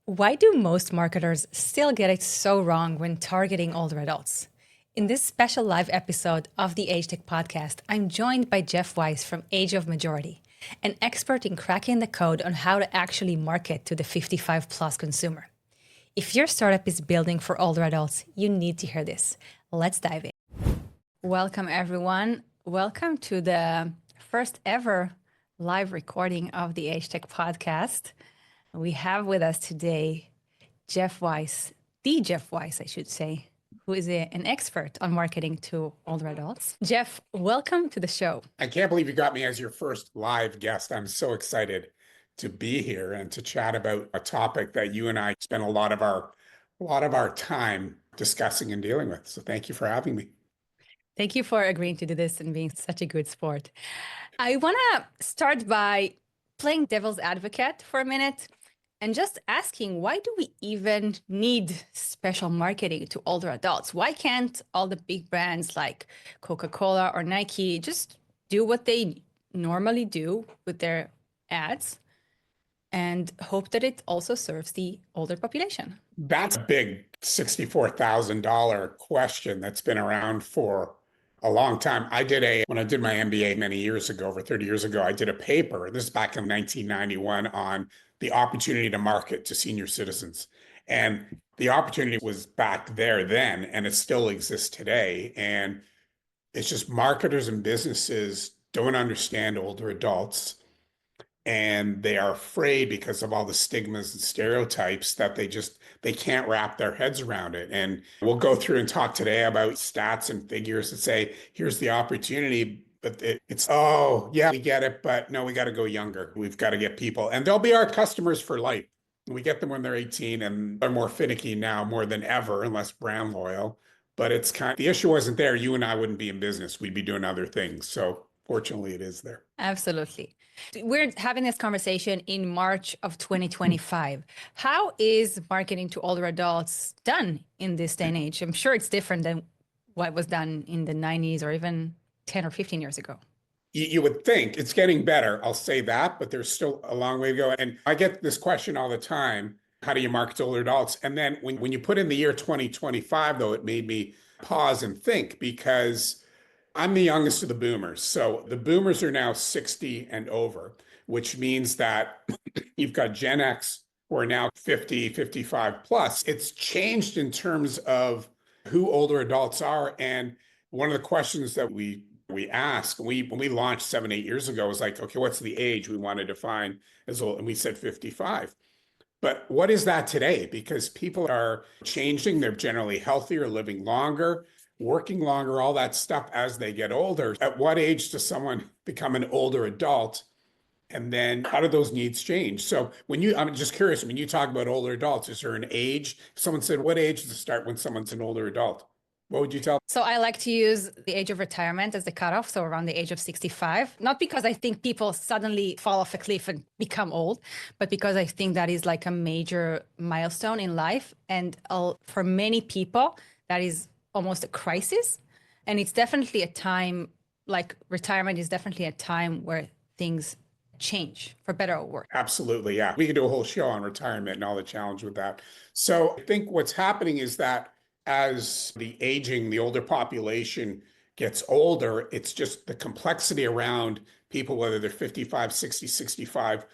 Why do most marketers still get it so wrong when targeting older adults? In this special live episode of the AgeTech Podcast, I'm joined by Jeff Weiss from Age of Majority, an expert in cracking the code on how to actually market to the 55 plus consumer. If your startup is building for older adults, you need to hear this. Let's dive in. Welcome, everyone. Welcome to the first ever live recording of the AgeTech Podcast. We have with us today Jeff Weiss, the Jeff Weiss, I should say, who is an expert on marketing to older adults. Jeff, welcome to the show. I can't believe you got me as your first live guest. I'm so excited to be here and to chat about a topic that you and I spend a lot of our time discussing and dealing with. So thank you for having me. Thank you for agreeing to do this and being such a good sport. I want to start by playing devil's advocate for a minute and just asking, why do we even need special marketing to older adults? Why can't all the big brands like Coca-Cola or Nike just do what they normally do with their ads and hope that it also serves the older population? That's a big $64,000 question that's been around for a long time. When I did my MBA many years ago, over 30 years ago, I did a paper, this is back in 1991, on the opportunity to market to senior citizens. And the opportunity was back there then, and it still exists today. And it's just marketers and businesses don't understand older adults. And they are afraid because of all the stigmas and stereotypes that they can't wrap their heads around it. And we'll go through and talk today about stats and figures that say, here's the opportunity, but it's, oh, yeah, we get it, but no, we got to go younger. We've got to get people, and they'll be our customers for life. We get them when they're 18, and they're more finicky now more than ever, and less brand loyal. But the issue wasn't there. You and I wouldn't be in business. We'd be doing other things. So fortunately, it is there. Absolutely. We're having this conversation in March of 2025. How is marketing to older adults done in this day and age? I'm sure it's different than what was done in the 90s or even 10 or 15 years ago. You would think it's getting better. I'll say that, but there's still a long way to go. And I get this question all the time. How do you market to older adults? And then when you put in the year 2025, though, it made me pause and think, because I'm the youngest of the boomers. So the boomers are now 60 and over, which means that you've got Gen X who are now 50, 55 plus. It's changed in terms of who older adults are. And one of the questions that we ask, when we launched 7-8 years ago, was like, okay, what's the age we want to define as old? And we said 55. But what is that today? Because people are changing. They're generally healthier, living longer, working longer, all that stuff as they get older. At what age does someone become an older adult? And then how do those needs change? So I'm just curious, when you talk about older adults, is there an age? If someone said, what age does it start when someone's an older adult? What would you tell? So I like to use the age of retirement as the cutoff, so around the age of 65, not because I think people suddenly fall off a cliff and become old, but because I think that is like a major milestone in life. And for many people, that is almost a crisis. And it's definitely a time, like retirement is definitely a time where things change for better or worse. Absolutely, yeah. We could do a whole show on retirement and all the challenge with that. So I think what's happening is that as the older population gets older, it's just the complexity around people, whether they're 55, 60, 65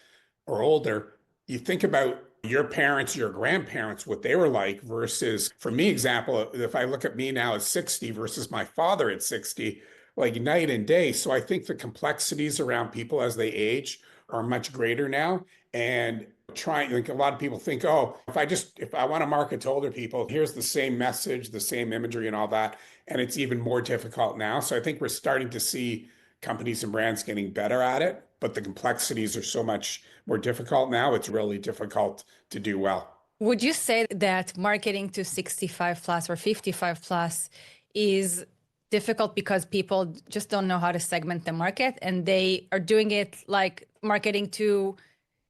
or older. You think about your parents, your grandparents, what they were like versus, for me, example, if I look at me now at 60 versus my father at 60, like night and day. So I think the complexities around people as they age are much greater now. And like a lot of people think, oh, if I want to market to older people, here's the same message, the same imagery and all that. And it's even more difficult now. So I think we're starting to see companies and brands getting better at it, but the complexities are so much more difficult now. It's really difficult to do well. Would you say that marketing to 65 plus or 55 plus is difficult because people just don't know how to segment the market, and they are doing it like marketing to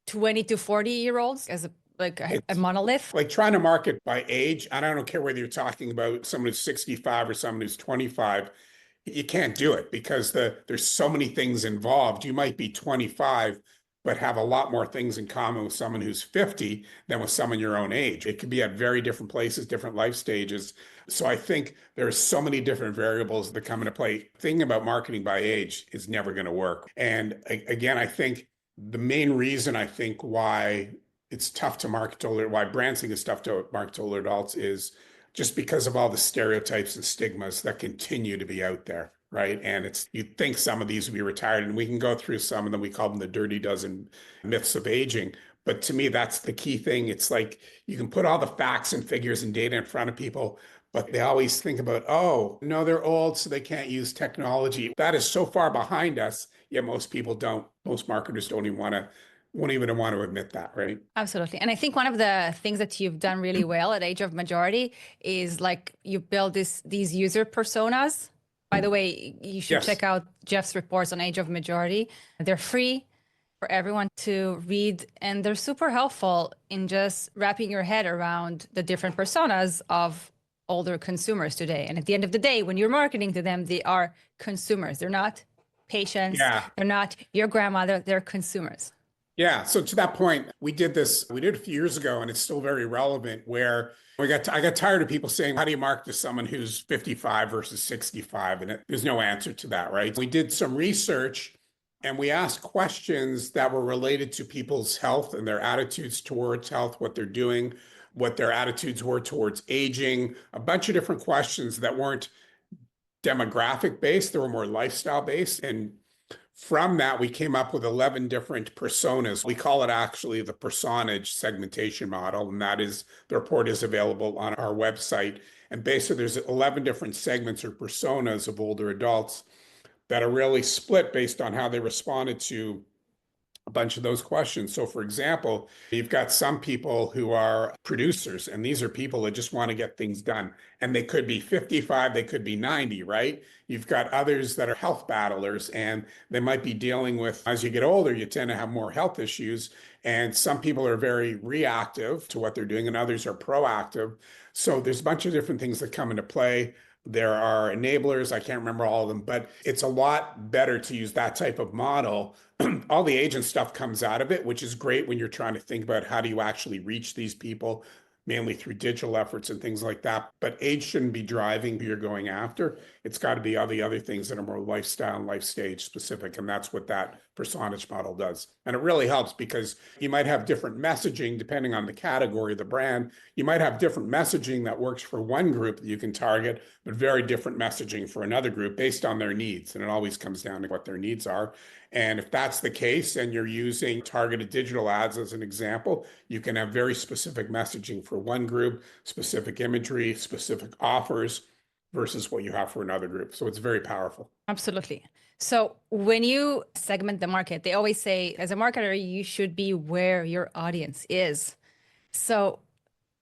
20 to 40-year-olds as a monolith? Like trying to market by age. I don't care whether you're talking about someone who's 65 or someone who's 25. You can't do it because there's so many things involved. You might be 25, but have a lot more things in common with someone who's 50 than with someone your own age. It could be at very different places, different life stages. So I think there's so many different variables that come into play. Thinking about marketing by age is never going to work. And again, I think the main reason I think why it's tough to market to older, why brand think is tough to market to older adults is just because of all the stereotypes and stigmas that continue to be out there, right? And it's, you'd think some of these would be retired, and we can go through some of them. We call them the dirty dozen myths of aging. But to me, that's the key thing. It's like you can put all the facts and figures and data in front of people, but they always think about, oh, no, they're old, so they can't use technology. That is so far behind us, yet most people don't, most marketers don't even won't even want to admit that, right? Absolutely. And I think one of the things that you've done really well at Age of Majority is like you build these user personas. By the way, you should check out Jeff's reports on Age of Majority. They're free for everyone to read, and they're super helpful in just wrapping your head around the different personas of older consumers today. And at the end of the day, when you're marketing to them, they are consumers. They're not patients. They're not your grandmother. They're consumers. Yeah. So to that point, we did it a few years ago, and it's still very relevant, where I got tired of people saying, how do you market to someone who's 55 versus 65? And there's no answer to that, right? We did some research and we asked questions that were related to people's health and their attitudes towards health, what they're doing, what their attitudes were towards aging, a bunch of different questions that weren't demographic based, they were more lifestyle based. And from that, we came up with 11 different personas. We call it actually the personage segmentation model. And that is, the report is available on our website. And basically, there's 11 different segments or personas of older adults that are really split based on how they responded to a bunch of those questions. So for example, you've got some people who are producers, and these are people that just want to get things done. And they could be 55, they could be 90, right? You've got others that are health battlers, and they might be dealing with, as you get older, you tend to have more health issues. And some people are very reactive to what they're doing, and others are proactive. So there's a bunch of different things that come into play. There are enablers. I can't remember all of them, but it's a lot better to use that type of model. All the agent stuff comes out of it, which is great when you're trying to think about how do you actually reach these people, mainly through digital efforts and things like that. But age shouldn't be driving who you're going after. It's got to be all the other things that are more lifestyle and life stage specific. And that's what that personage model does. And it really helps because you might have different messaging depending on the category of the brand. You might have different messaging that works for one group that you can target, but very different messaging for another group based on their needs. And it always comes down to what their needs are. And if that's the case, and you're using targeted digital ads as an example, you can have very specific messaging for one group, specific imagery, specific offers versus what you have for another group. So it's very powerful. Absolutely. So when you segment the market, they always say, as a marketer, you should be where your audience is. So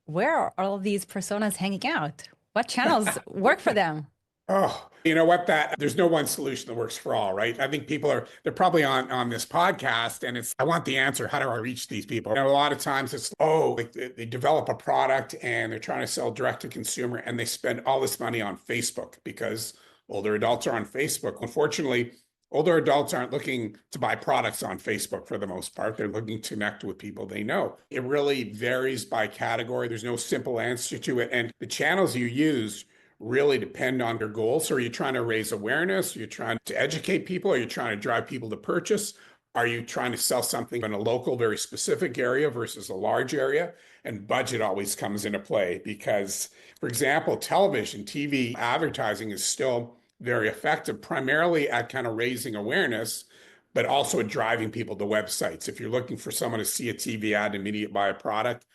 where are all of these personas hanging out? What channels work for them? Oh, you know what? There's no one solution that works for all, right? I think they're probably on this podcast, and I want the answer. How do I reach these people? A lot of times it's, like they develop a product and they're trying to sell direct to consumer, and they spend all this money on Facebook because older adults are on Facebook. Unfortunately, older adults aren't looking to buy products on Facebook for the most part. They're looking to connect with people they know. It really varies by category. There's no simple answer to it. And the channels you use really depend on your goals. So are you trying to raise awareness? Are you trying to educate people? Are you trying to drive people to purchase? Are you trying to sell something in a local, very specific area versus a large area? And budget always comes into play because, for example, television, TV advertising is still very effective, primarily at kind of raising awareness, but also at driving people to websites. If you're looking for someone to see a TV ad and immediately buy a product,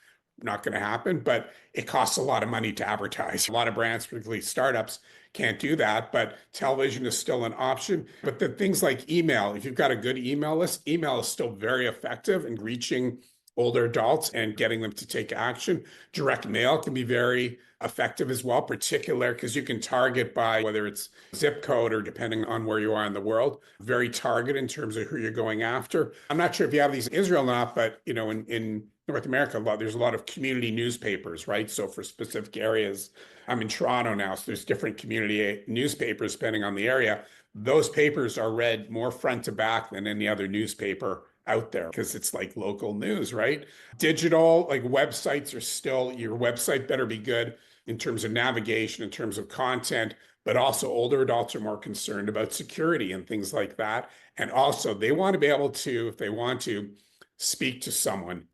not going to happen, but it costs a lot of money to advertise. A lot of brands, particularly startups, can't do that, but television is still an option. But the things like email, if you've got a good email list, email is still very effective in reaching older adults and getting them to take action. Direct mail can be very effective as well, particularly because you can target by whether it's zip code or depending on where you are in the world, very targeted in terms of who you're going after. I'm not sure if you have these in Israel or not, but in North America, there's a lot of community newspapers, right? So for specific areas, I'm in Toronto now, so there's different community newspapers depending on the area. Those papers are read more front to back than any other newspaper out there because it's like local news, right? Digital, like websites are still, your website better be good in terms of navigation, in terms of content, but also older adults are more concerned about security and things like that. And also they want to be able to, if they want to, speak to someone.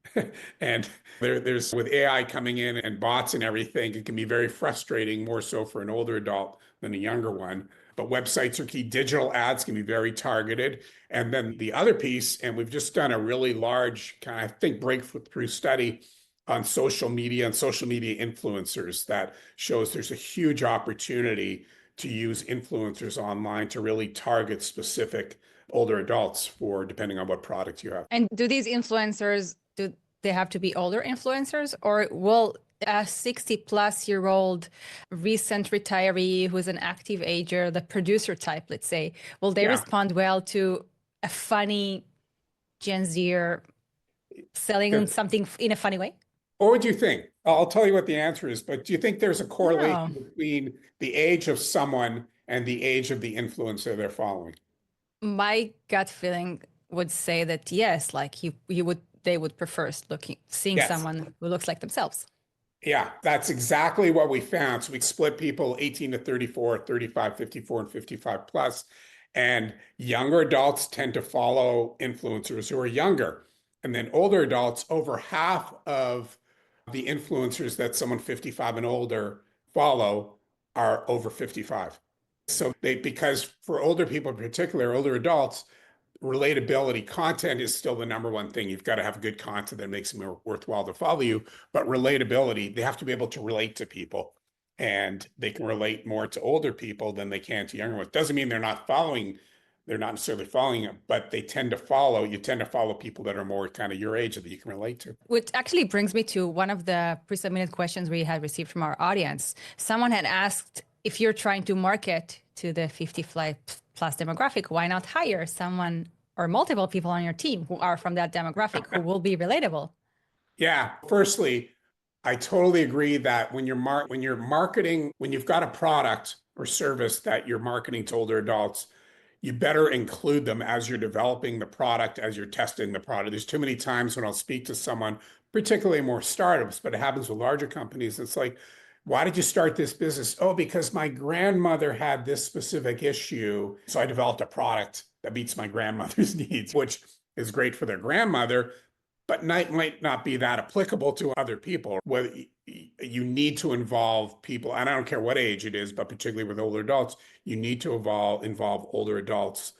And there's with AI coming in and bots and everything, it can be very frustrating, more so for an older adult than a younger one. But websites are key. Digital ads can be very targeted. And then the other piece, and we've just done a really large kind of, I think, breakthrough study on social media and social media influencers that shows there's a huge opportunity to use influencers online to really target specific older adults for depending on what product you have. And do these influencers, do they have to be older influencers, or will a 60-plus-year-old recent retiree who's an active ager, the producer type, let's say, will they respond well to a funny Gen Zer selling something in a funny way? What would you think? I'll tell you what the answer is, but do you think there's a correlation between the age of someone and the age of the influencer they're following? My gut feeling would say that yes, like they would prefer seeing someone who looks like themselves. Yeah, that's exactly what we found. So we split people 18 to 34, 35, 54, and 55 plus. And younger adults tend to follow influencers who are younger. And then older adults, over half of the influencers that someone 55 and older follow are over 55. So because for older people in particular, older adults, relatability, content is still the number one thing. You've got to have good content that makes it more worthwhile to follow you. But relatability, they have to be able to relate to people. And they can relate more to older people than they can to younger ones. Doesn't mean they're not necessarily following it, but you tend to follow people that are more kind of your age that you can relate to. Which actually brings me to one of the pre-submitted questions we had received from our audience. Someone had asked, if you're trying to market to the 55 plus demographic, why not hire someone or multiple people on your team who are from that demographic who will be relatable? Yeah. Firstly, I totally agree that when you're marketing, when you've got a product or service that you're marketing to older adults, you better include them as you're developing the product, as you're testing the product. There's too many times when I'll speak to someone, particularly more startups, but it happens with larger companies. It's like, why did you start this business? Oh, because my grandmother had this specific issue. So I developed a product that meets my grandmother's needs, which is great for their grandmother, but might not be that applicable to other people. Whether you need to involve people, and I don't care what age it is, but particularly with older adults, you need to involve older adults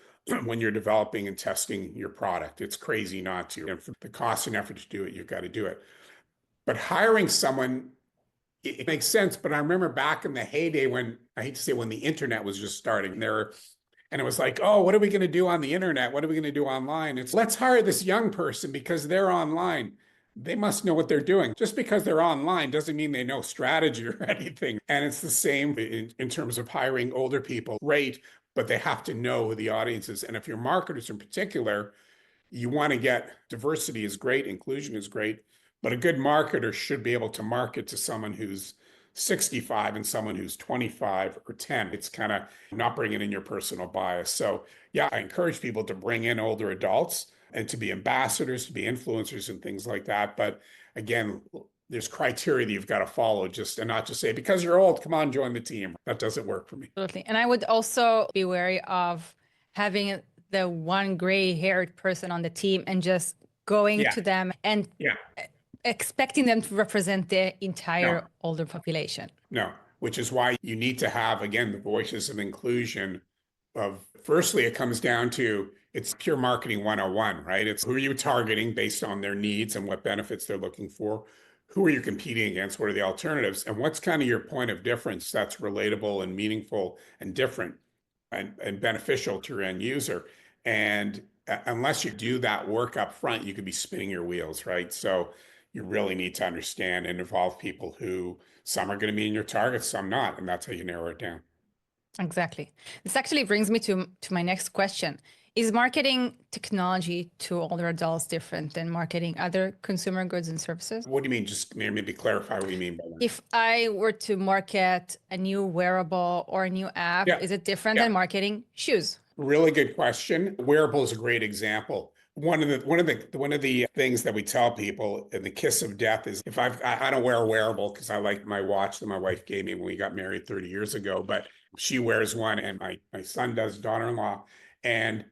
when you're developing and testing your product. It's crazy not to. And for the cost and effort to do it, you've got to do it. But hiring someone, it makes sense. But I remember back in the heyday when, I hate to say when the internet was just starting, and it was like, oh, what are we going to do on the internet? What are we going to do online? It's let's hire this young person because they're online. They must know what they're doing. Just because they're online doesn't mean they know strategy or anything. And it's the same in terms of hiring older people. Great, but they have to know who the audience is. And if you're marketers in particular, you want to get diversity is great, inclusion is great, but a good marketer should be able to market to someone who's 65 and someone who's 25 or 10. It's kind of not bringing in your personal bias. So yeah, I encourage people to bring in older adults and to be ambassadors, to be influencers and things like that. But again, there's criteria that you've got to follow and not just say, because you're old, come on, join the team. That doesn't work for me. Absolutely. And I would also be wary of having the one gray-haired person on the team and just going to them and expecting them to represent the entire older population. No, which is why you need to have, again, the voices of inclusion firstly, it comes down to, it's pure marketing 101, right? It's who are you targeting based on their needs and what benefits they're looking for? Who are you competing against? What are the alternatives? And what's kind of your point of difference that's relatable and meaningful and different and beneficial to your end user? And unless you do that work up front, you could be spinning your wheels, right? So you really need to understand and involve people who some are going to be in your targets, some not. And that's how you narrow it down. Exactly. This actually brings me to my next question. Is marketing technology to older adults different than marketing other consumer goods and services? What do you mean? Just maybe clarify what you mean by that. If I were to market a new wearable or a new app, is it different than marketing shoes? Really good question. Wearable is a great example. One of the things that we tell people in the kiss of death is if I don't wear a wearable because I like my watch that my wife gave me when we got married 30 years ago, but she wears one and my son does, daughter-in-law. And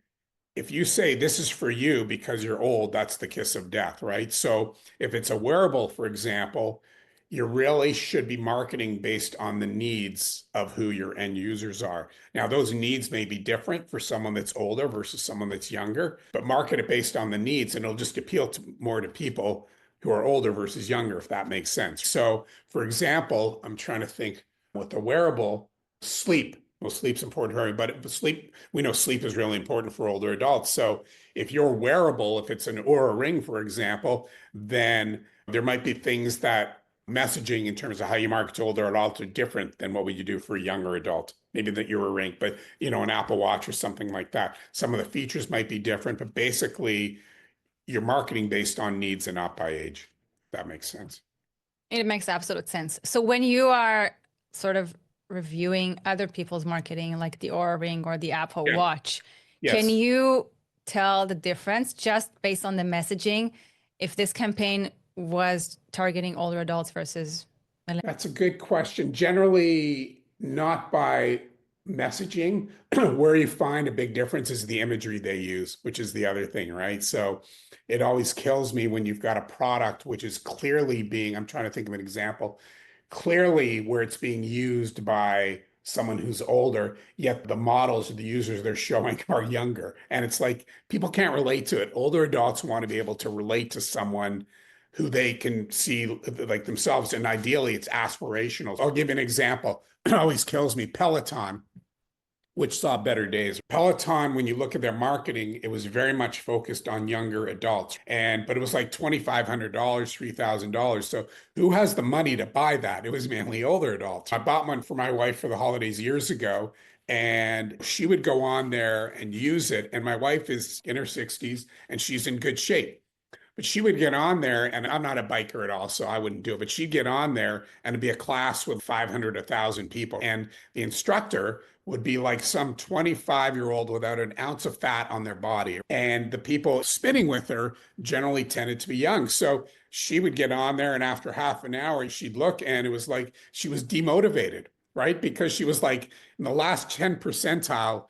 if you say this is for you because you're old, that's the kiss of death, right? So if it's a wearable, for example, you really should be marketing based on the needs of who your end users are. Now, those needs may be different for someone that's older versus someone that's younger, but market it based on the needs and it'll just appeal more to people who are older versus younger, if that makes sense. So, for example, I'm trying to think with the wearable, sleep. Well, sleep's important for everybody, but sleep, we know sleep is really important for older adults. So if you're wearable, if it's an Oura ring, for example, then there might be things that messaging in terms of how you market to older adults are different than what would you do for a younger adult. Maybe that you're a ring, but an Apple Watch or something like that. Some of the features might be different, but basically you're marketing based on needs and not by age. If that makes sense. It makes absolute sense. So when you are sort of reviewing other people's marketing, like the Oura Ring or the Apple Yeah. Watch, can Yes. you tell the difference just based on the messaging if this campaign was targeting older adults versus millennials? That's a good question. Generally, not by messaging. Where you find a big difference is the imagery they use, which is the other thing, right? So it always kills me when you've got a product which is clearly I'm trying to think of an example, clearly where it's being used by someone who's older, yet the models or the users they're showing are younger. And it's like people can't relate to it. Older adults want to be able to relate to someone who they can see like themselves. And ideally, it's aspirational. I'll give you an example. It always kills me. Peloton, which saw better days. Peloton, when you look at their marketing, it was very much focused on younger adults. But it was like $2,500, $3,000. So who has the money to buy that? It was mainly older adults. I bought one for my wife for the holidays years ago, and she would go on there and use it. And my wife is in her 60s and she's in good shape. But she would get on there, and I'm not a biker at all, so I wouldn't do it. But she'd get on there, and it'd be a class with 500, 1,000 people. And the instructor would be like some 25-year-old without an ounce of fat on their body. And the people spinning with her generally tended to be young. So she would get on there, and after half an hour, she'd look, and it was like she was demotivated, right? Because she was like in the last 10 percentile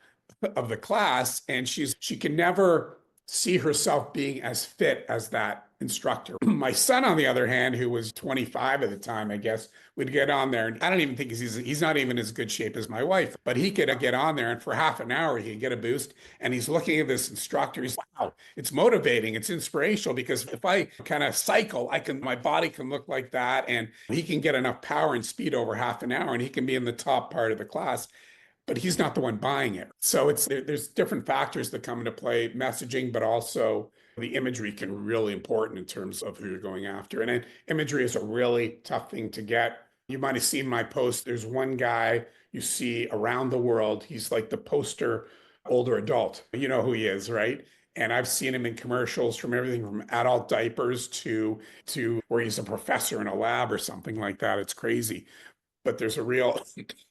of the class, and she can never see herself being as fit as that instructor. My son, on the other hand, who was 25 at the time, I guess, would get on there. And I don't even think he's not even as good shape as my wife, but he could get on there and for half an hour, he could get a boost. And he's looking at this instructor. He's like, wow, it's motivating. It's inspirational because if I kind of cycle, my body can look like that. And he can get enough power and speed over half an hour and he can be in the top part of the class, but he's not the one buying it. So there's different factors that come into play, messaging, but also the imagery can be really important in terms of who you're going after. And imagery is a really tough thing to get. You might have seen my post. There's one guy you see around the world. He's like the poster older adult. You know who he is, right? And I've seen him in commercials from everything from adult diapers to where he's a professor in a lab or something like that. It's crazy. But there's a real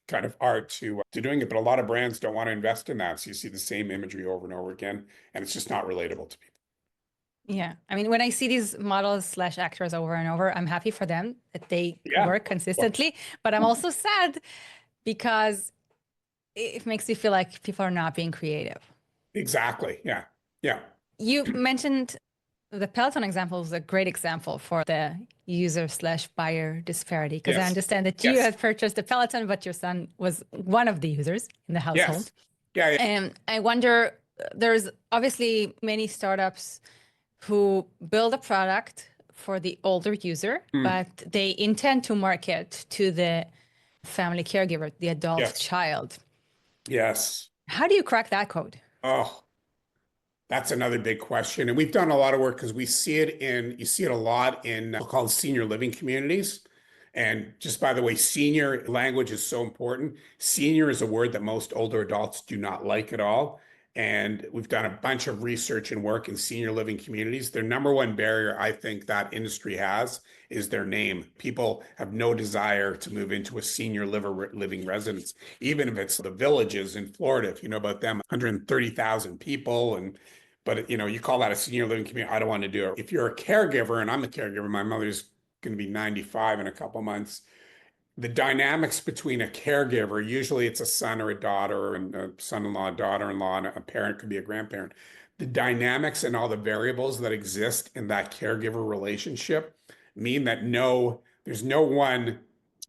kind of art to doing it. But a lot of brands don't want to invest in that. So you see the same imagery over and over again, and it's just not relatable to people. Yeah. I mean, when I see these models/actors over and over, I'm happy for them that they work consistently, but I'm also sad because it makes me feel like people are not being creative. Exactly. Yeah. Yeah. You mentioned the Peloton example is a great example for the user/buyer disparity, because I understand that you had purchased the Peloton, but your son was one of the users in the household. Yeah. And I wonder, there's obviously many startups who build a product for the older user, but they intend to market to the family caregiver, the adult child. Yes. How do you crack that code? Oh, that's another big question. And we've done a lot of work because you see it a lot in called senior living communities. And just by the way, senior language is so important. Senior is a word that most older adults do not like at all. And we've done a bunch of research and work in senior living communities. Their number one barrier, I think, that industry has is their name. People have no desire to move into a senior living residence, even if it's the Villages in Florida. If you know about them, 130,000 people. but you call that a senior living community. I don't want to do it. If you're a caregiver, and I'm a caregiver, my mother's going to be 95 in a couple months. The dynamics between a caregiver, usually it's a son or a daughter, and a son-in-law, daughter-in-law, and a parent could be a grandparent. The dynamics and all the variables that exist in that caregiver relationship mean that there's no one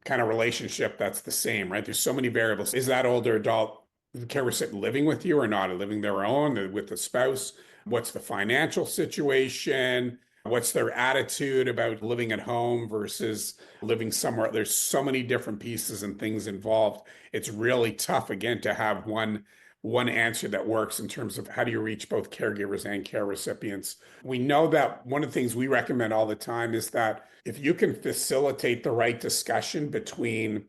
kind of relationship that's the same, right? There's so many variables. Is that older adult care recipient living with you or not? Or living their own with the spouse? What's the financial situation? What's their attitude about living at home versus living somewhere? There's so many different pieces and things involved. It's really tough, again, to have one answer that works in terms of how do you reach both caregivers and care recipients. We know that one of the things we recommend all the time is that if you can facilitate the right discussion between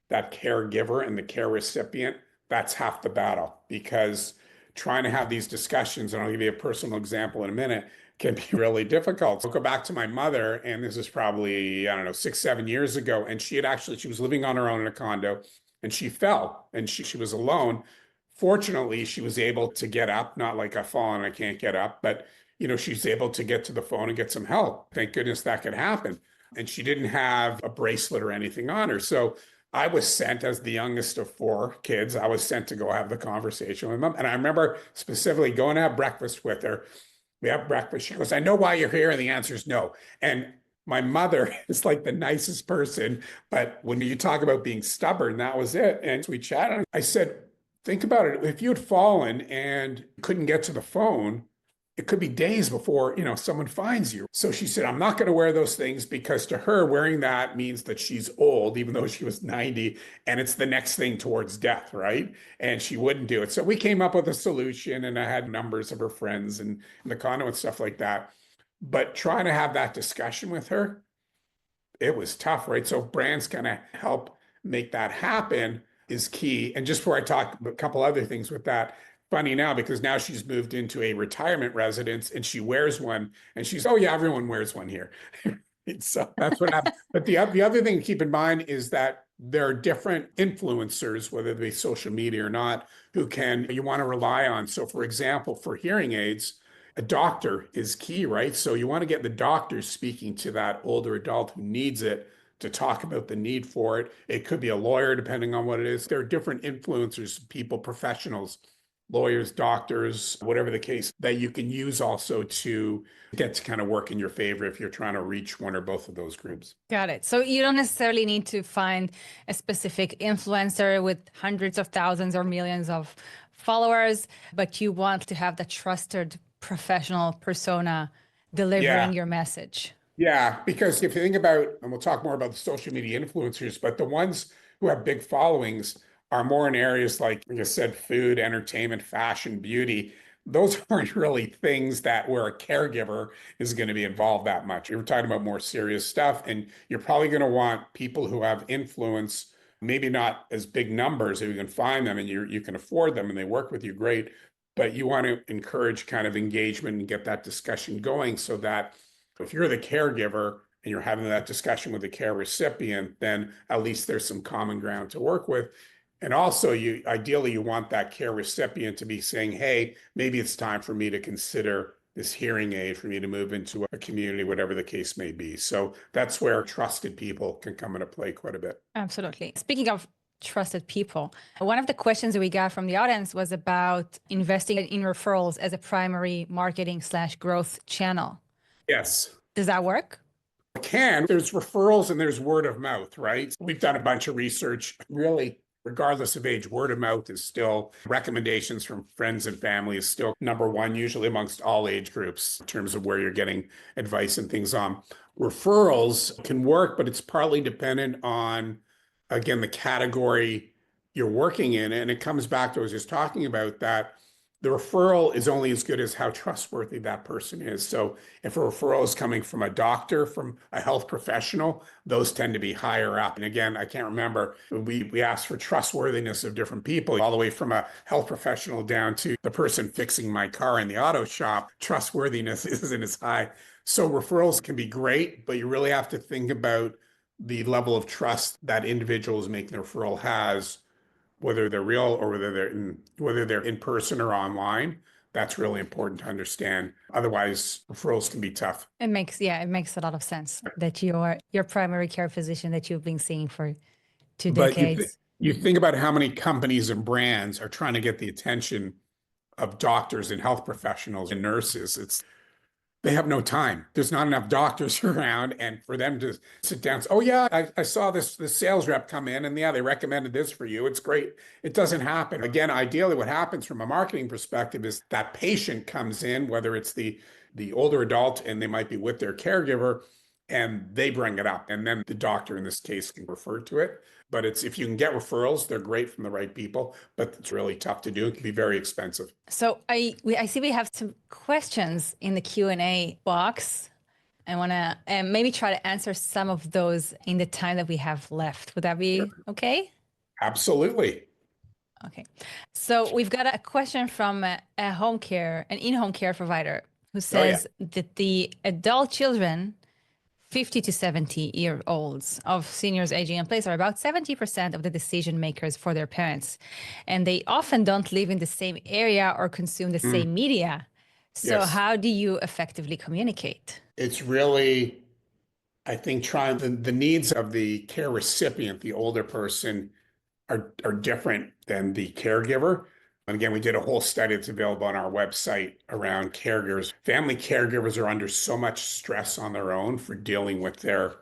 that caregiver and the care recipient, that's half the battle, because trying to have these discussions, and I'll give you a personal example in a minute, can be really difficult. I'll go back to my mother, and this is probably, I don't know, 6, 7 years ago. And she was living on her own in a condo, and she fell, and she was alone. Fortunately, she was able to get up, not like I fall and I can't get up, but she's able to get to the phone and get some help. Thank goodness that could happen. And she didn't have a bracelet or anything on her. So I was sent, as the youngest of 4 kids, I was sent to go have the conversation with mom. And I remember specifically going to have breakfast with her. We have breakfast. She goes, "I know why you're here." And the answer is no. And my mother is like the nicest person, but when you talk about being stubborn, that was it. And we chatted. I said, think about it. If you had fallen and couldn't get to the phone, it could be days before, someone finds you. So she said, "I'm not going to wear those things," because to her, wearing that means that she's old, even though she was 90, and it's the next thing towards death, right? And she wouldn't do it. So we came up with a solution, and I had numbers of her friends and in the condo and stuff like that. But trying to have that discussion with her, it was tough, right? So brands kind of help make that happen is key. And just before I talk a couple other things with that, funny now, because now she's moved into a retirement residence and she wears one, and she's, "Oh yeah, everyone wears one here." So that's what happened. But the other thing to keep in mind is that there are different influencers, whether they be social media or not, who you want to rely on. So for example, for hearing aids, a doctor is key, right? So you want to get the doctor speaking to that older adult who needs it, to talk about the need for it. It could be a lawyer, depending on what it is. There are different influencers, people, professionals, lawyers, doctors, whatever the case, that you can use also to get to kind of work in your favor if you're trying to reach one or both of those groups. Got it. So you don't necessarily need to find a specific influencer with hundreds of thousands or millions of followers, but you want to have the trusted professional persona delivering your message. Yeah, because if you think about, and we'll talk more about the social media influencers, but the ones who have big followings are more in areas like I said, food, entertainment, fashion, beauty. Those aren't really things where a caregiver is going to be involved that much. You're talking about more serious stuff, and you're probably going to want people who have influence, maybe not as big numbers if you can find them and you can afford them and they work with you, great. But you want to encourage kind of engagement and get that discussion going, so that if you're the caregiver and you're having that discussion with the care recipient, then at least there's some common ground to work with. And also, ideally you want that care recipient to be saying, "Hey, maybe it's time for me to consider this hearing aid, for me to move into a community," whatever the case may be. So that's where trusted people can come into play quite a bit. Absolutely. Speaking of trusted people, one of the questions that we got from the audience was about investing in referrals as a primary marketing/growth channel. Yes. Does that work? It can. There's referrals and there's word of mouth, right? We've done a bunch of research. Really, regardless of age, word of mouth is still, recommendations from friends and family is still number one, usually amongst all age groups in terms of where you're getting advice and things on. Referrals can work, but it's partly dependent on, again, the category you're working in. And it comes back to what I was just talking about, that the referral is only as good as how trustworthy that person is. So if a referral is coming from a doctor, from a health professional, those tend to be higher up. And again, I can't remember, we asked for trustworthiness of different people, all the way from a health professional down to the person fixing my car in the auto shop. Trustworthiness isn't as high. So referrals can be great, but you really have to think about the level of trust that individuals making the referral has, whether they're real or whether they're in person or online. That's really important to understand. Otherwise, referrals can be tough. It makes a lot of sense that your primary care physician that you've been seeing for 2 But decades. you think about how many companies and brands are trying to get the attention of doctors and health professionals and nurses. They have no time. There's not enough doctors around, and for them to sit down, oh yeah, I saw this sales rep come in, and yeah, they recommended this for you. It's great. It doesn't happen. Again, ideally, what happens from a marketing perspective is that patient comes in, whether it's the older adult, and they might be with their caregiver, and they bring it up, and then the doctor in this case can refer to it. But it's if you can get referrals, they're great from the right people, but it's really tough to do. It can be very expensive. So I see we have some questions in the Q&A box. I want to maybe try to answer some of those in the time that we have left. Would that be okay? Absolutely. Okay. So we've got a question from an in-home care provider who says that the adult children 50 to 70-year-olds of seniors aging in place are about 70% of the decision makers for their parents. And they often don't live in the same area or consume the same media. So how do you effectively communicate? It's really, I think, trying the needs of the care recipient, the older person, are different than the caregiver. And again, we did a whole study that's available on our website around caregivers. Family caregivers are under so much stress on their own for dealing with their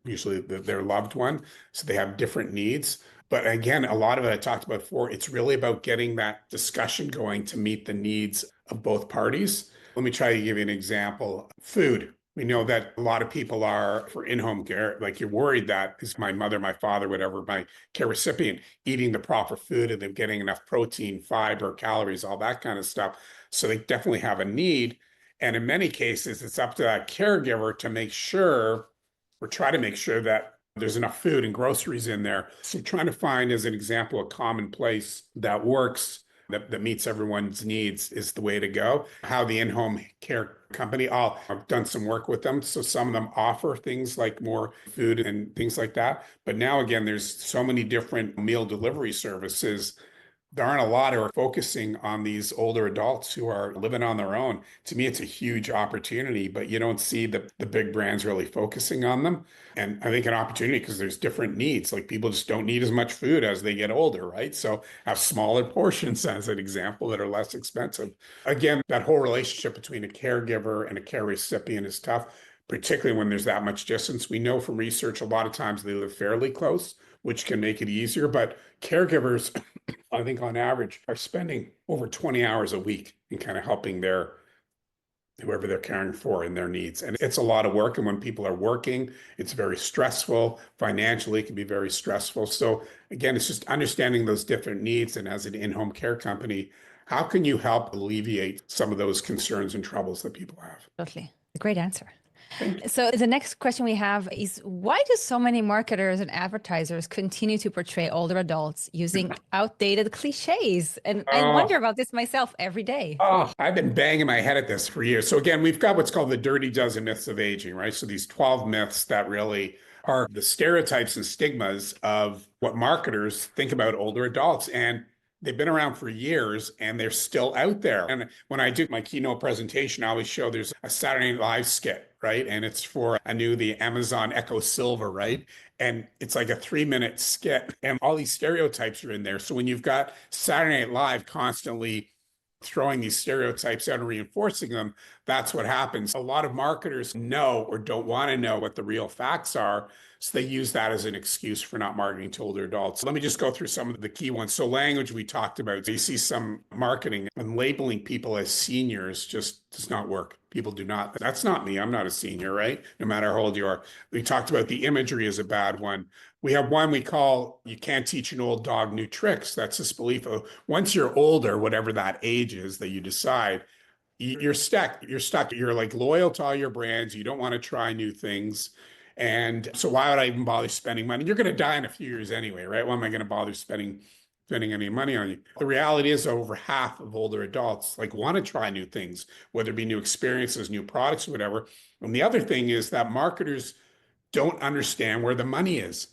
usually their loved one. So they have different needs. But again, a lot of it I talked about before, it's really about getting that discussion going to meet the needs of both parties. Let me try to give you an example. Food. We know that a lot of people are for in-home care, like you're worried that is my mother, my father, whatever, my care recipient eating the proper food and they're getting enough protein, fiber, calories, all that kind of stuff. So they definitely have a need. And in many cases, it's up to that caregiver to make sure or try to make sure that there's enough food and groceries in there. So trying to find, as an example, a common place that works that meets everyone's needs is the way to go. How the in-home care company, I've done some work with them. So some of them offer things like more food and things like that. But now, again, there's so many different meal delivery services. There aren't a lot who are focusing on these older adults who are living on their own. To me, it's a huge opportunity, but you don't see the big brands really focusing on them. And I think an opportunity because there's different needs. Like people just don't need as much food as they get older, right? So have smaller portions as an example that are less expensive. Again, that whole relationship between a caregiver and a care recipient is tough, particularly when there's that much distance. We know from research, a lot of times they live fairly close, which can make it easier. But caregivers, I think on average, are spending over 20 hours a week in kind of helping whoever they're caring for in their needs. And it's a lot of work. And when people are working, it's very stressful. Financially, it can be very stressful. So again, it's just understanding those different needs. And as an in-home care company, how can you help alleviate some of those concerns and troubles that people have? Totally. Great answer. So the next question we have is, why do so many marketers and advertisers continue to portray older adults using outdated cliches? And I wonder about this myself every day. I've been banging my head at this for years. So again, we've got what's called the dirty dozen myths of aging, right? So these 12 myths that really are the stereotypes and stigmas of what marketers think about older adults. And they've been around for years and they're still out there. And when I do my keynote presentation, I always show there's a Saturday Night Live skit, right? And it's for the Amazon Echo Silver, right? And it's like a 3-minute skit and all these stereotypes are in there. So when you've got Saturday Night Live constantly throwing these stereotypes out and reinforcing them, that's what happens. A lot of marketers know or don't want to know what the real facts are. So they use that as an excuse for not marketing to older adults. Let me just go through some of the key ones. So language we talked about. You see some marketing and labeling people as seniors just does not work. People do not. That's not me. I'm not a senior, right? No matter how old you are. We talked about the imagery is a bad one. We have one we call, you can't teach an old dog new tricks. That's this belief of once you're older, whatever that age is that you decide, you're stuck. You're like loyal to all your brands. You don't want to try new things. And so why would I even bother spending money? You're going to die in a few years anyway, right? Why am I going to bother spending any money on you? The reality is over half of older adults want to try new things, whether it be new experiences, new products, whatever. And the other thing is that marketers don't understand where the money is.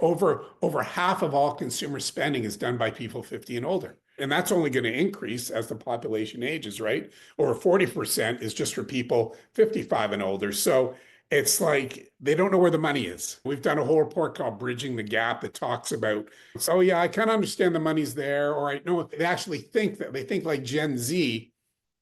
Over half of all consumer spending is done by people 50 and older. And that's only going to increase as the population ages, right? Or 40% is just for people 55 and older. So it's like they don't know where the money is. We've done a whole report called Bridging the Gap that talks about, so yeah, I kind of understand the money's there, or I know they actually think that they think like Gen Z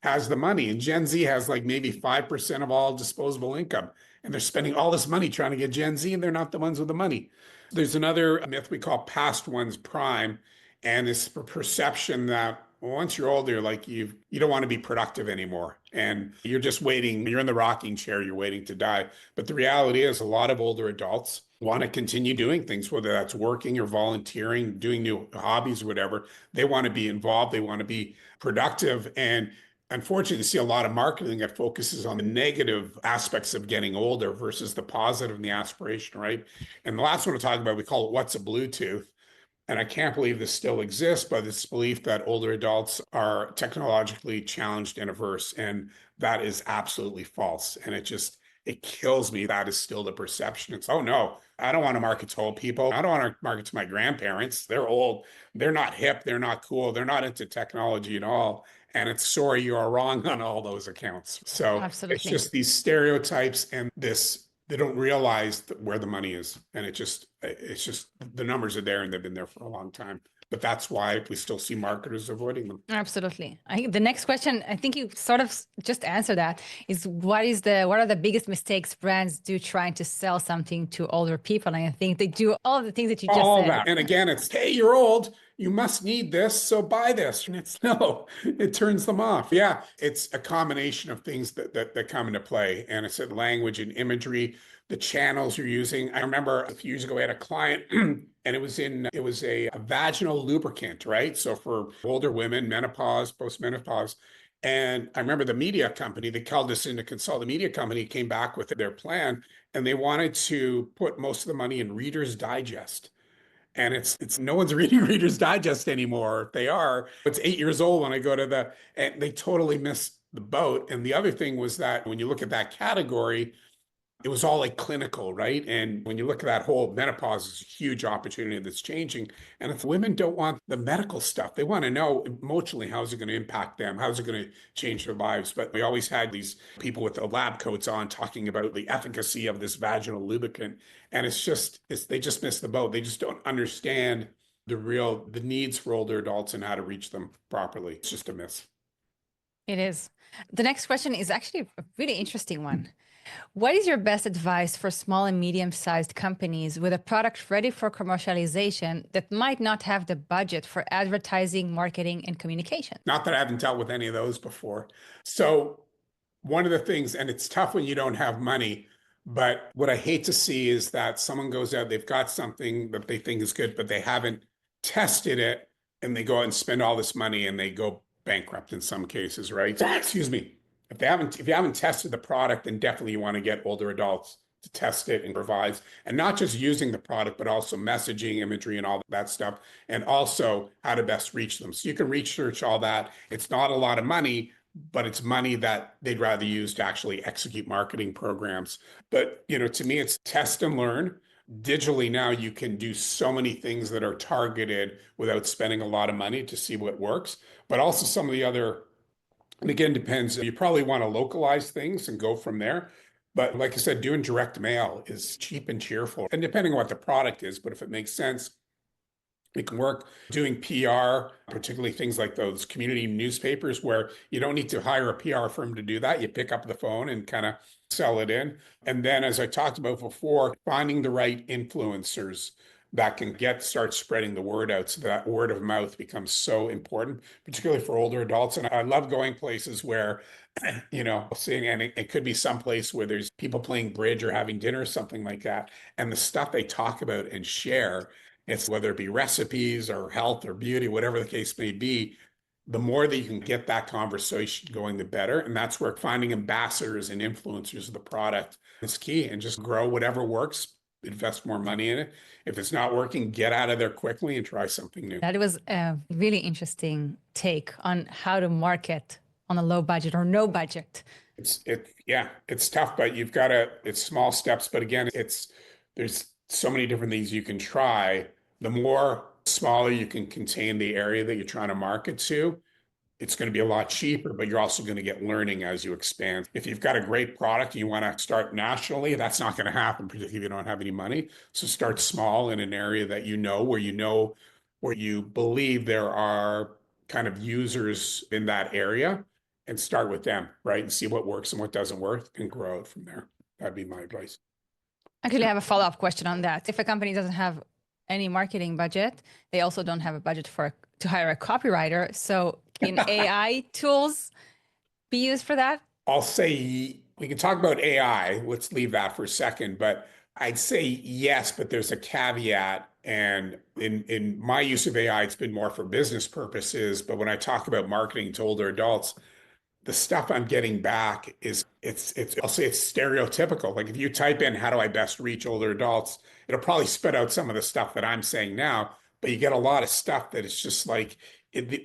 has the money, and Gen Z has like maybe 5% of all disposable income. And they're spending all this money trying to get Gen Z, and they're not the ones with the money. There's another myth we call past one's prime, and this perception that once you're older, like you don't want to be productive anymore, and you're just waiting. You're in the rocking chair. You're waiting to die. But the reality is, a lot of older adults want to continue doing things, whether that's working or volunteering, doing new hobbies, or whatever. They want to be involved. They want to be productive, and unfortunately, you see a lot of marketing that focuses on the negative aspects of getting older versus the positive and the aspiration, right? And the last one to talk about, we call it what's a Bluetooth. And I can't believe this still exists, but this belief that older adults are technologically challenged and averse. And that is absolutely false. And it kills me. That is still the perception. It's, oh no, I don't want to market to old people. I don't want to market to my grandparents. They're old. They're not hip. They're not cool. They're not into technology at all. And it's sorry, you are wrong on all those accounts. So it's Absolutely. just these stereotypes and they don't realize where the money is. And it's just the numbers are there and they've been there for a long time. But that's why we still see marketers avoiding them. Absolutely. The next question, I think you sort of just answered that, is what are the biggest mistakes brands do trying to sell something to older people? And I think they do all of the things that you just All said. that. And again, it's, hey, you're old. You must need this. So buy this. And it's no, it turns them off. Yeah. It's a combination of things that come into play. And it's language and imagery, the channels you're using. I remember a few years ago, I had a client and it was a vaginal lubricant, right? So for older women, menopause, postmenopause. And I remember the media company, they called us in to consult. The media company came back with their plan and they wanted to put most of the money in Reader's Digest. And it's no one's reading Reader's Digest anymore. If they are, it's 8 years old when I go to and they totally missed the boat. And the other thing was that when you look at that category, it was all like clinical, right? And when you look at that whole menopause is a huge opportunity that's changing. And if women don't want the medical stuff, they want to know emotionally, how's it going to impact them? How's it going to change their lives? But we always had these people with the lab coats on talking about the efficacy of this vaginal lubricant. And they just miss the boat. They just don't understand the needs for older adults and how to reach them properly. It's just a miss. It is. The next question is actually a really interesting one. What is your best advice for small and medium-sized companies with a product ready for commercialization that might not have the budget for advertising, marketing, and communication? Not that I haven't dealt with any of those before. So one of the things, and it's tough when you don't have money, but what I hate to see is that someone goes out, they've got something that they think is good, but they haven't tested it, and they go out and spend all this money and they go bankrupt in some cases, right? Excuse me. If you haven't tested the product, then definitely you want to get older adults to test it and revise, and not just using the product, but also messaging, imagery, and all that stuff, and also how to best reach them. So you can research all that. It's not a lot of money, but it's money that they'd rather use to actually execute marketing programs. But, to me, it's test and learn. Digitally now, you can do so many things that are targeted without spending a lot of money to see what works, but also some of the other, and again, depends. You probably want to localize things and go from there. But like I said, doing direct mail is cheap and cheerful. And depending on what the product is, but if it makes sense, it can work. Doing PR, particularly things like those community newspapers where you don't need to hire a PR firm to do that. You pick up the phone and kind of sell it in. And then, as I talked about before, finding the right influencers that can start spreading the word out, so that word of mouth becomes so important, particularly for older adults. And I love going places where, seeing, and it could be someplace where there's people playing bridge or having dinner or something like that. And the stuff they talk about and share, it's whether it be recipes or health or beauty, whatever the case may be, the more that you can get that conversation going, the better. And that's where finding ambassadors and influencers of the product is key, and just grow whatever works, invest more money in it. If it's not working, get out of there quickly and try something new. That was a really interesting take on how to market on a low budget or no budget. It's tough, but it's small steps. But again, there's so many different things you can try. The more smaller you can contain the area that you're trying to market to, it's going to be a lot cheaper, but you're also going to get learning as you expand. If you've got a great product and you want to start nationally, that's not going to happen, particularly if you don't have any money. So start small in an area that where you believe there are kind of users in that area, and start with them, right? And see what works and what doesn't work and grow it from there. That'd be my advice. Actually, I have a follow-up question on that. If a company doesn't have any marketing budget, they also don't have a budget to hire a copywriter. So can AI tools be used for that? I'll say we can talk about AI. Let's leave that for a second. But I'd say yes, but there's a caveat. And in my use of AI, it's been more for business purposes. But when I talk about marketing to older adults, the stuff I'm getting back is I'll say it's stereotypical. Like if you type in how do I best reach older adults, it'll probably spit out some of the stuff that I'm saying now, but you get a lot of stuff that it's just like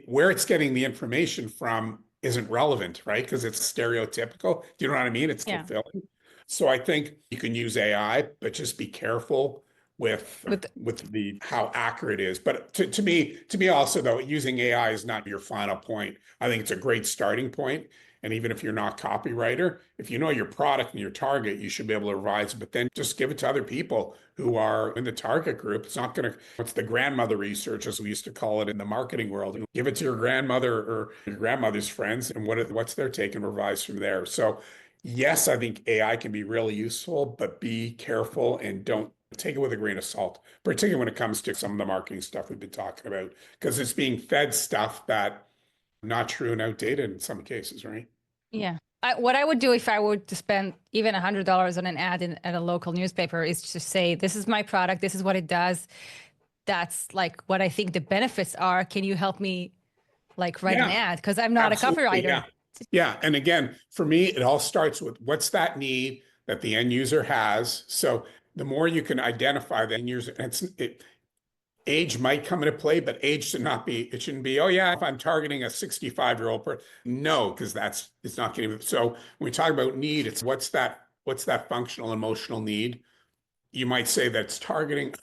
where it's getting the information from isn't relevant, right? Because it's stereotypical. Do you know what I mean? It's fulfilling. So I think you can use AI, but just be careful with the how accurate it is. But to me also though, using AI is not your final point. I think it's a great starting point. And even if you're not a copywriter, if you know your product and your target, you should be able to revise it, but then just give it to other people who are in the target group. It's the grandmother research, as we used to call it in the marketing world. Give it to your grandmother or your grandmother's friends, and what's their take, and revise from there. So yes, I think AI can be really useful, but be careful and don't take it with a grain of salt, particularly when it comes to some of the marketing stuff we've been talking about, because it's being fed stuff that not true and outdated in some cases, right? Yeah. What I would do if I were to spend even $100 on an ad at a local newspaper is to say, this is my product, this is what it does. That's like what I think the benefits are. Can you help me like write an ad? Because I'm not a copywriter. Yeah. And again, for me, it all starts with what's that need that the end user has. So the more you can identify the end user, age might come into play, but age shouldn't be, oh yeah, if I'm targeting a 65-year-old person. No, because it's not getting. So when we talk about need, it's what's that functional, emotional need? You might say that's targeting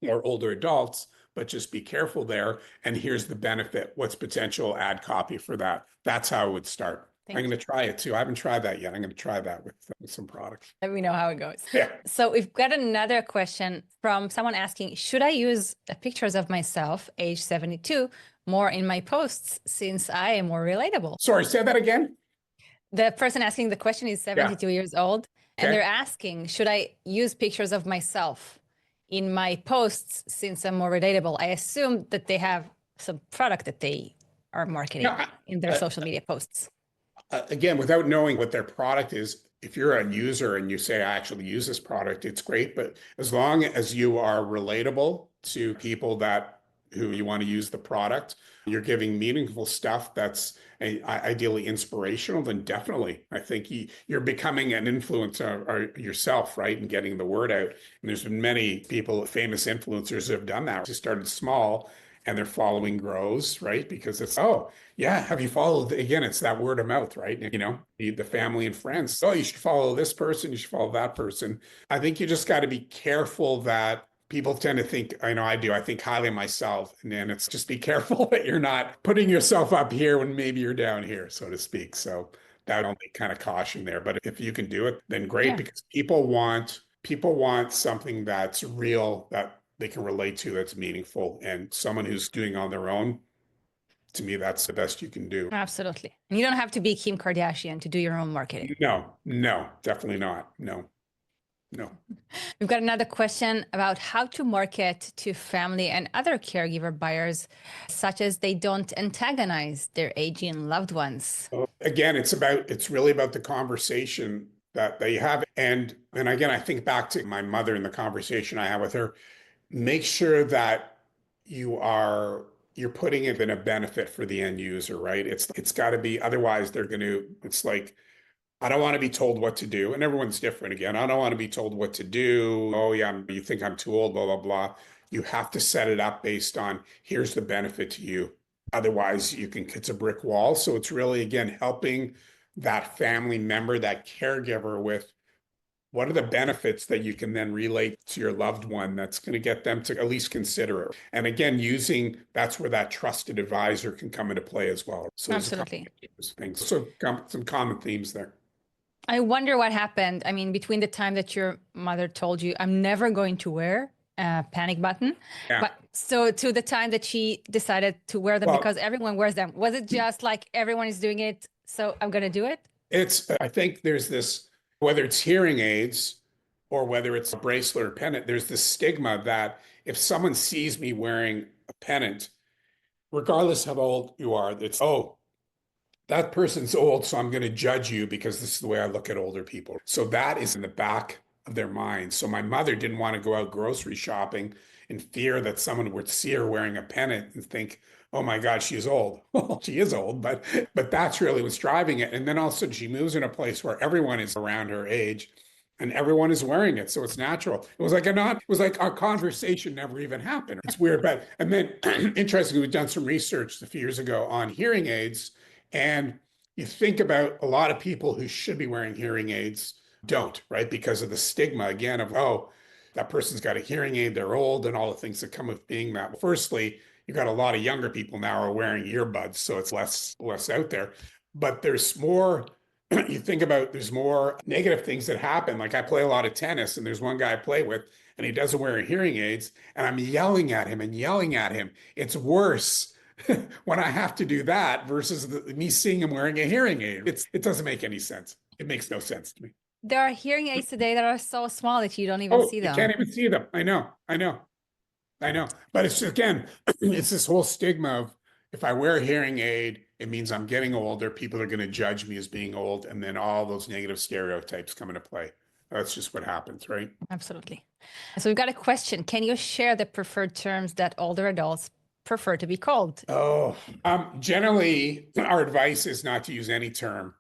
more older adults, but just be careful there. And here's the benefit. What's potential ad copy for that? That's how I would start. I'm going to try it too. I haven't tried that yet. I'm going to try that with some products. Let me know how it goes. Yeah. So we've got another question from someone asking, should I use pictures of myself, age 72, more in my posts since I am more relatable? Sorry, say that again. The person asking the question is 72 years old, and they're asking, should I use pictures of myself in my posts since I'm more relatable? I assume that they have some product that they are marketing in their social media posts. Again, without knowing what their product is, if you're a user and you say, I actually use this product, it's great. But as long as you are relatable to people who you want to use the product, you're giving meaningful stuff that's ideally inspirational, then definitely, I think you're becoming an influencer yourself, right? And getting the word out. And there's been many people, famous influencers who have done that. They started small and their following grows, right? Because it's, oh, yeah, have you followed? Again, it's that word of mouth, right? The family and friends. Oh, you should follow this person. You should follow that person. I think you just got to be careful that people tend to think, I know I do, I think highly of myself. And then it's just be careful that you're not putting yourself up here when maybe you're down here, so to speak. So that only kind of caution there. But if you can do it, then great, because people want something that's real, that they can relate to, that's meaningful. And someone who's doing on their own, to me, that's the best you can do. Absolutely. And you don't have to be Kim Kardashian to do your own marketing. No, definitely not. No. We've got another question about how to market to family and other caregiver buyers, such as they don't antagonize their aging loved ones. Again, it's really about the conversation that they have. And again, I think back to my mother and the conversation I had with her. Make sure that you're putting it in a benefit for the end user, right? It's got to be, otherwise it's like, I don't want to be told what to do. And everyone's different again. I don't want to be told what to do. Oh yeah, you think I'm too old, blah, blah, blah. You have to set it up based on, here's the benefit to you. Otherwise it's a brick wall. So it's really, again, helping that family member, that caregiver with What are the benefits that you can then relate to your loved one that's going to get them to at least consider it? And again, that's where that trusted advisor can come into play as well. So there's a couple Absolutely. of those things. So some common themes there. I wonder what happened. I mean, between the time that your mother told you, I'm never going to wear a panic button, Yeah. but so to the time that she decided to wear them because everyone wears them, was it just like everyone is doing it, so I'm going to do it? I think there's this, whether it's hearing aids or whether it's a bracelet or pendant, there's this stigma that if someone sees me wearing a pendant, regardless of how old you are, it's, oh, that person's old, so I'm going to judge you because this is the way I look at older people. So that is in the back of their mind. So my mother didn't want to go out grocery shopping in fear that someone would see her wearing a pendant and think, oh my God, she's old. Well, she is old, but that's really what's driving it. And then all of a sudden she moves in a place where everyone is around her age and everyone is wearing it. So it's natural. It was like our conversation never even happened. It's weird. But, and then interestingly, we've done some research a few years ago on hearing aids. And you think about a lot of people who should be wearing hearing aids don't, right? Because of the stigma, again, of, oh, that person's got a hearing aid, they're old, and all the things that come with being that. Firstly, you got a lot of younger people now are wearing earbuds, so it's less out there. But there's more, you think about, there's more negative things that happen. Like I play a lot of tennis, and there's one guy I play with, and he doesn't wear hearing aids, and I'm yelling at him and yelling at him. It's worse when I have to do that versus me seeing him wearing a hearing aid. It doesn't make any sense. It makes no sense to me. There are hearing aids today that are so small that you don't even see them. You can't even see them. I know. But it's, again, it's this whole stigma of if I wear a hearing aid, it means I'm getting older. People are going to judge me as being old. And then all those negative stereotypes come into play. That's just what happens, right? Absolutely. So we've got a question. Can you share the preferred terms that older adults prefer to be called? Generally, our advice is not to use any term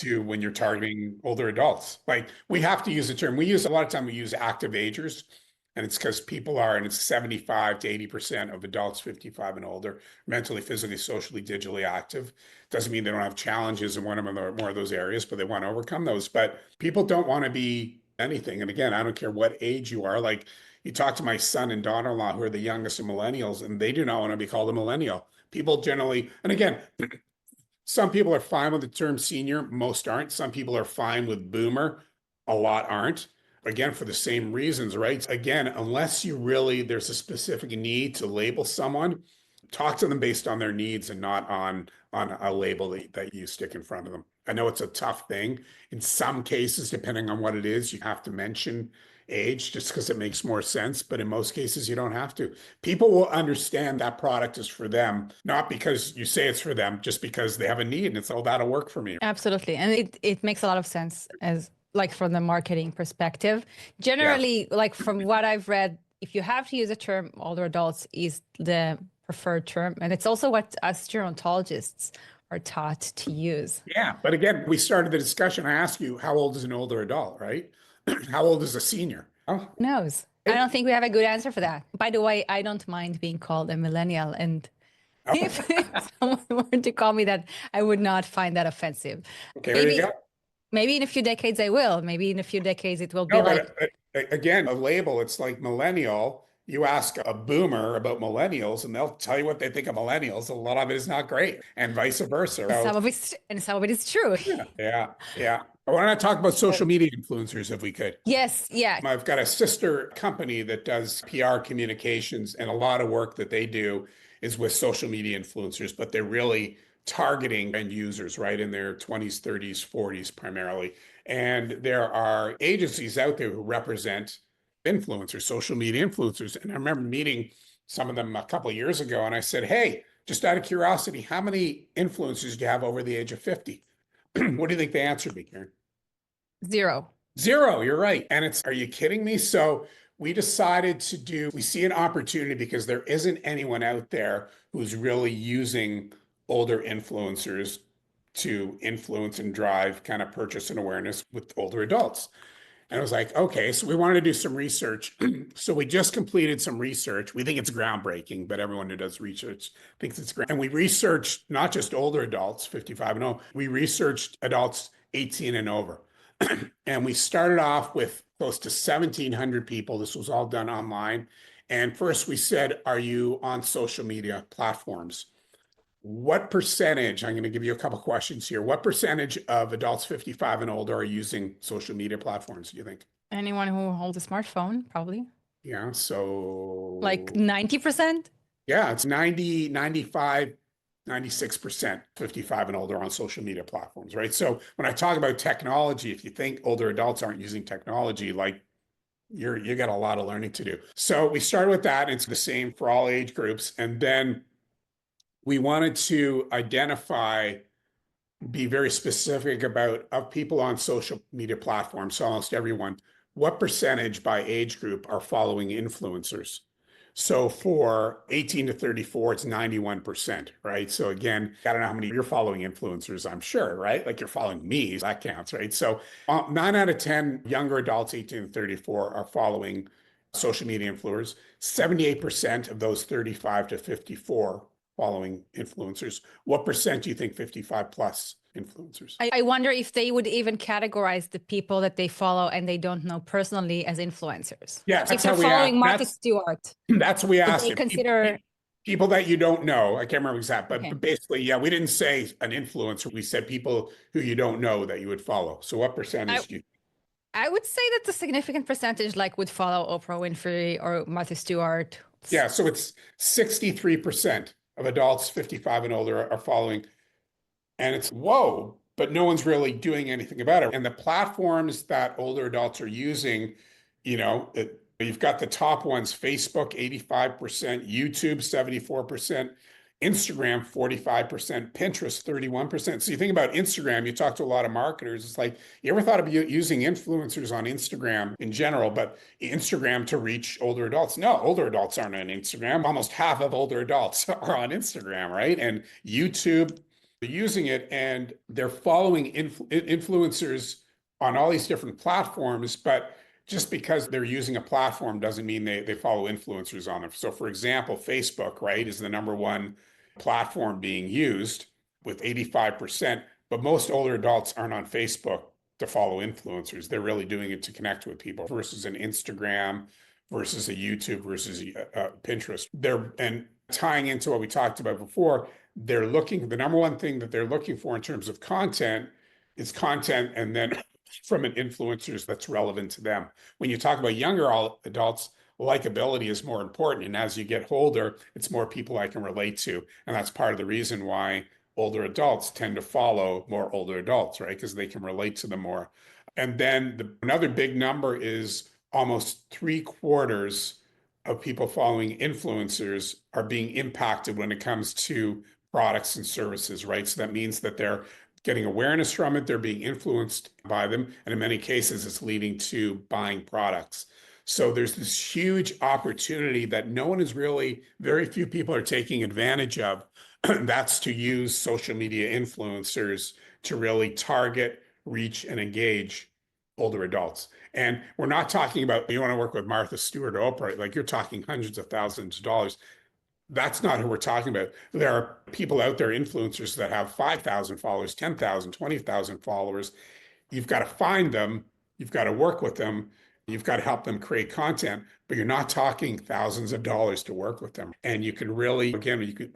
when you're targeting older adults. Like we have to use the term. We use a lot of time. We use active agers, and it's because people are, and it's 75 to 80% of adults 55 and older, mentally, physically, socially, digitally active. Doesn't mean they don't have challenges in one of them or more of those areas, but they want to overcome those. But people don't want to be anything. And again, I don't care what age you are. Like you talk to my son and daughter-in-law, who are the youngest of millennials, and they do not want to be called a millennial. People generally, and again, some people are fine with the term senior, most aren't. Some people are fine with boomer, a lot aren't. Again, for the same reasons, right? Again, unless there's a specific need to label someone, talk to them based on their needs and not on a label that you stick in front of them. I know it's a tough thing. In some cases, depending on what it is, you have to mention age just because it makes more sense. But in most cases, you don't have to. People will understand that product is for them, not because you say it's for them, just because they have a need and it's, oh, that'll work for me. Absolutely. And it makes a lot of sense as like from the marketing perspective. Generally, like from what I've read, if you have to use a term, older adults is the preferred term. And it's also what us gerontologists are taught to use. Yeah. But again, we started the discussion. I asked you, how old is an older adult, right? How old is a senior? Oh. Who knows? I don't think we have a good answer for that. By the way, I don't mind being called a millennial. And if someone were to call me that, I would not find that offensive. Okay, there you go. Maybe in a few decades I will. Maybe in a few decades it will be again, a label, it's like millennial. You ask a boomer about millennials and they'll tell you what they think of millennials. A lot of it is not great and vice versa. Some of it is true. Yeah. I want to talk about social media influencers if we could. Yes, yeah. I've got a sister company that does PR communications, and a lot of work that they do is with social media influencers, but they're really targeting end users, right, in their 20s, 30s, 40s primarily. And there are agencies out there who represent influencers, social media influencers. And I remember meeting some of them a couple of years ago, and I said, hey, just out of curiosity, how many influencers do you have over the age of 50? What do you think they answered me, Karen? Zero. You're right. And are you kidding me? So we decided we see an opportunity because there isn't anyone out there who's really using older influencers to influence and drive kind of purchase and awareness with older adults. And I was like, okay, so we wanted to do some research. So we just completed some research. We think it's groundbreaking, but everyone who does research thinks it's great. And we researched not just older adults, 55 and over, we researched adults 18 and over. And we started off with close to 1,700 people. This was all done online. And first we said, are you on social media platforms? What percentage, I'm going to give you a couple questions here. What percentage of adults 55 and older are using social media platforms, do you think? Anyone who holds a smartphone, probably. Yeah, so Like 90%? yeah, it's 90, 95, 96% 55 and older on social media platforms, right? So when I talk about technology, if you think older adults aren't using technology, like you got a lot of learning to do. So we started with that. It's the same for all age groups. And then we wanted to identify, be very specific about of people on social media platforms, so almost everyone, what percentage by age group are following influencers? So for 18 to 34, it's 91%, right? So again, I don't know how many you're following influencers, I'm sure, right? Like you're following me, that counts, right? So 9 out of 10 younger adults, 18 to 34, are following social media influencers. 78% of those 35 to 54 following influencers. What percent do you think 55 plus influencers? I wonder if they would even categorize the people that they follow and they don't know personally as influencers. Yeah, So if that's they're how we asked. following Martha Stewart, That's what we would asked they it. consider... People that you don't know. I can't remember exactly, Okay. but basically, yeah, we didn't say an influencer. We said people who you don't know that you would follow. So what percentage do you? I would say that the significant percentage like would follow Oprah Winfrey or Martha Stewart. Yeah, so it's 63% of adults 55 and older are following. And it's whoa, but no one's really doing anything about it. And the platforms that older adults are using, you've got the top ones: Facebook, 85%, YouTube, 74%, Instagram, 45%, Pinterest, 31%. So you think about Instagram, you talk to a lot of marketers. It's like, you ever thought of using influencers on Instagram in general, but Instagram to reach older adults? No, older adults aren't on Instagram. Almost half of older adults are on Instagram, right? And YouTube, using it, and they're following influencers on all these different platforms, but just because they're using a platform doesn't mean they follow influencers on them. So for example, Facebook, right, is the number one platform being used with 85%, but most older adults aren't on Facebook to follow influencers. They're really doing it to connect with people versus an Instagram, versus a YouTube, versus Pinterest. And tying into what we talked about before, the number one thing that they're looking for in terms of content is content, and then from an influencers that's relevant to them. When you talk about younger adults, likability is more important. And as you get older, it's more people I can relate to. And that's part of the reason why older adults tend to follow more older adults, right? Because they can relate to them more. And then another big number is almost 3/4 of people following influencers are being impacted when it comes to products and services, right? So that means that they're getting awareness from it, they're being influenced by them, and in many cases, it's leading to buying products. So there's this huge opportunity that very few people are taking advantage of. That's to use social media influencers to really target, reach, and engage older adults. And we're not talking about, you want to work with Martha Stewart or Oprah, like you're talking hundreds of thousands of dollars. That's not who we're talking about. There are people out there, influencers, that have 5,000 followers, 10,000, 20,000 followers. You've got to find them. You've got to work with them. You've got to help them create content, but you're not talking thousands of dollars to work with them. And you can really, again,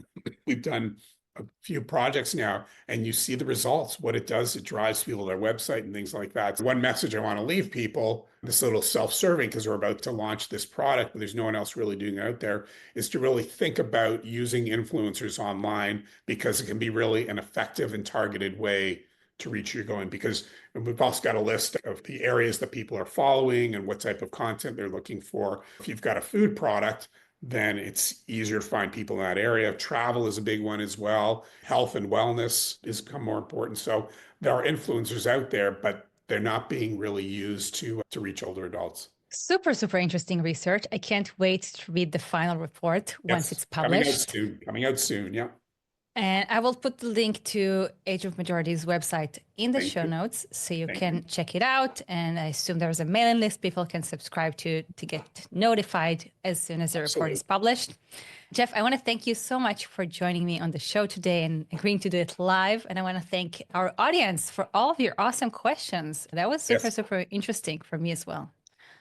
we've done a few projects now, and you see the results, what it does. It drives people to their website and things like that. One message I want to leave people, this little self-serving, because we're about to launch this product, but there's no one else really doing it out there, is to really think about using influencers online, because it can be really an effective and targeted way to reach your going. Because we've also got a list of the areas that people are following and what type of content they're looking for. If you've got a food product, then it's easier to find people in that area. Travel is a big one as well. Health and wellness has become more important. So there are influencers out there, but they're not being really used to reach older adults. Super, super interesting research. I can't wait to read the final report once it's published. Coming out soon. Yeah. And I will put the link to Age of Majority's website in the Thank show you. notes so you Thank can you. check it out. And I assume there's a mailing list people can subscribe to get notified as soon as the report is published. Jeff, I want to thank you so much for joining me on the show today and agreeing to do it live. And I want to thank our audience for all of your awesome questions. That was super interesting for me as well.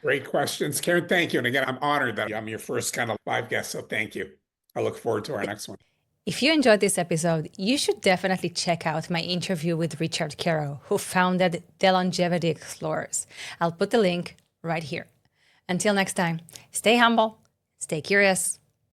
Great questions, Karen. Thank you. And again, I'm honored that I'm your first kind of live guest. So thank you. I look forward to our next one. If you enjoyed this episode, you should definitely check out my interview with Richard Caro, who founded The Longevity Explorers. I'll put the link right here. Until next time, stay humble, stay curious,